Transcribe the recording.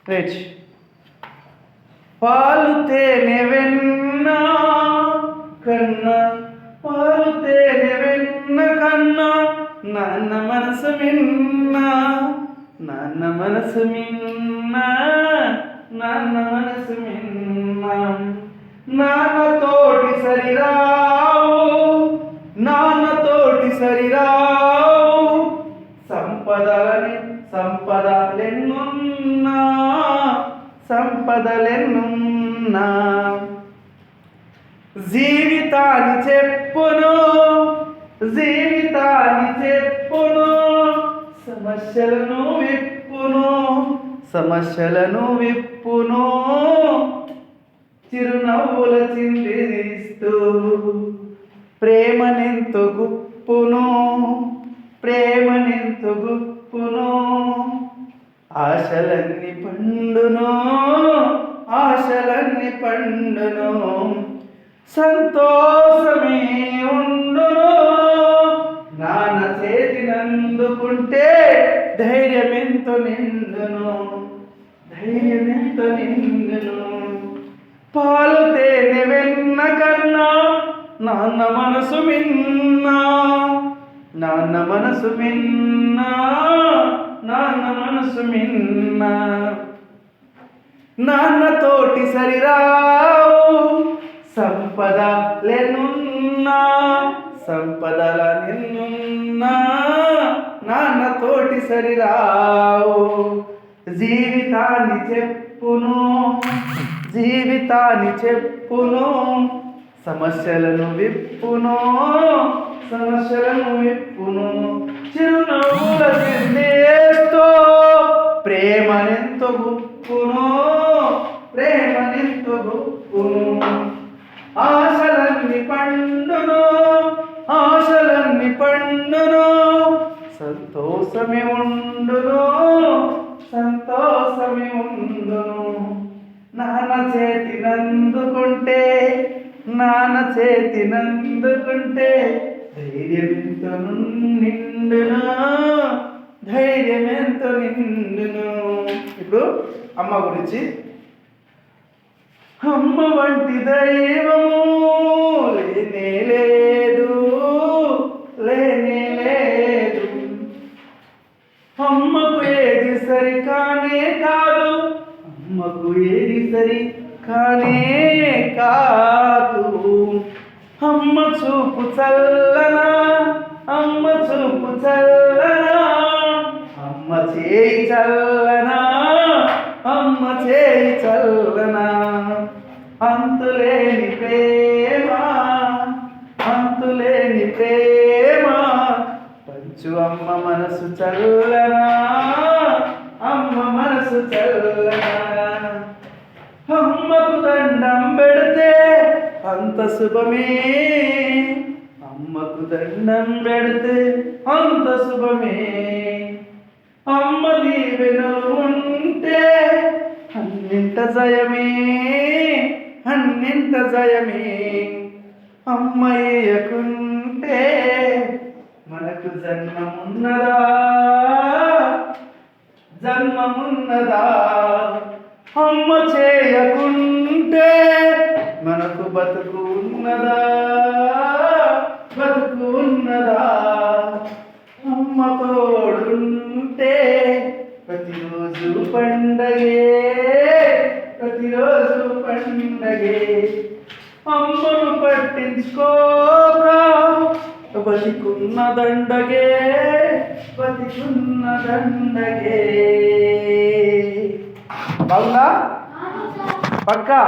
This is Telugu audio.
రైట్. పాలు తేనె వెన్న కన్నా, పాలు తేనె వెన్న కన్నా, నాన్న మనసు మిన్న, నాన్న మనసు మిన్న, నాన్న మనసు మిన్న. నాన్నతోటి సరిరావు, నాన్నతోటి సరిరావు, సంపదలెన్నున్నా, సంపదలెన్నున్నా. జీవితాన్ని చెప్పును, జీవితాన్ని చెప్పును, సమస్యలను విప్పును, సమస్యలను విప్పును. చిరునవ్వుల చిందిస్తూ ప్రేమనెంతో గుప్పును, ప్రేమనెంతో గుప్పును. ఆశలన్నీ పండును, ఆశలన్నీ పండును. సంతోషమే ఉండును, నాన్న చేతినందుకుంటే ధైర్యమెంతో నిండును, ధైర్యమెంతో నిండును. పాలు తేనె వెన్న కన్నా, నాన్న మనసు మిన్న, నాన్న మనసు మిన్న, నాన్న మనసు మిన్న. నాన్నతోటి సరిరావు, సంపదలెన్నున్నా, సంపదలెన్నున్నా. నాన్నతోటి సరిరావు. జీవితాన్ని చెప్పును, జీవితాన్ని చెప్పును, సమస్యలను విప్పును, సమస్యలను విప్పును. చిరునవ్వుల చిందేస్తూ ప్రేమనెంతో గుప్పును, ప్రేమనెంతో గుప్పును. ఆశలన్నీ పండును, ఆశలన్నీ పండును, సంతోషమే ఉండును, సంతోషమే ఉండును. నాన్న చేతినందుకుంటే, నాన్న చేతినందుకుంటే ధైర్యమెంతో నిండును, ధైర్యమెంతో నిండును. ఇప్పుడు అమ్మ గురించి. అమ్మ వంటి దైవము లేనే లేదు, లేనే లేదు. అమ్మకు ఏది సరి కానే కాదు, అమ్మకు ఏది సరి కానే కాదు. అమ్మ చూపు చల్లనా, అమ్మ చూపు చల్లనా, అమ్మ చేయి చల్లనా, అమ్మ చేయి చల్లనా. అంతులేని ప్రేమ, అంతులేని ప్రేమ పంచు అమ్మ మనసు చల్లనా, అమ్మ మనసు చల్లనా. అమ్మకు దండం పెడితే అంత శుభమే, అమ్మకు దండం పెడితే అంత శుభమే. అమ్మ దీవెనలు ఉంటే అన్నింట జయమే, అన్నింట జయమే. అమ్మ ఏయకుంటే మనకు జన్మమున్నదా, జన్మమున్నదా. అమ్మ చేయకుంటే మనకు బతుకు ఉన్నదా, బతుకు ఉన్నదా. అమ్మ తోడుంటే ప్రతిరోజు పండగే, ప్రతిరోజు పండగే. అమ్మను పట్టించుకోక బతికున్న దండగే, బతికున్న దండగే. బాగుందా? పక్కా?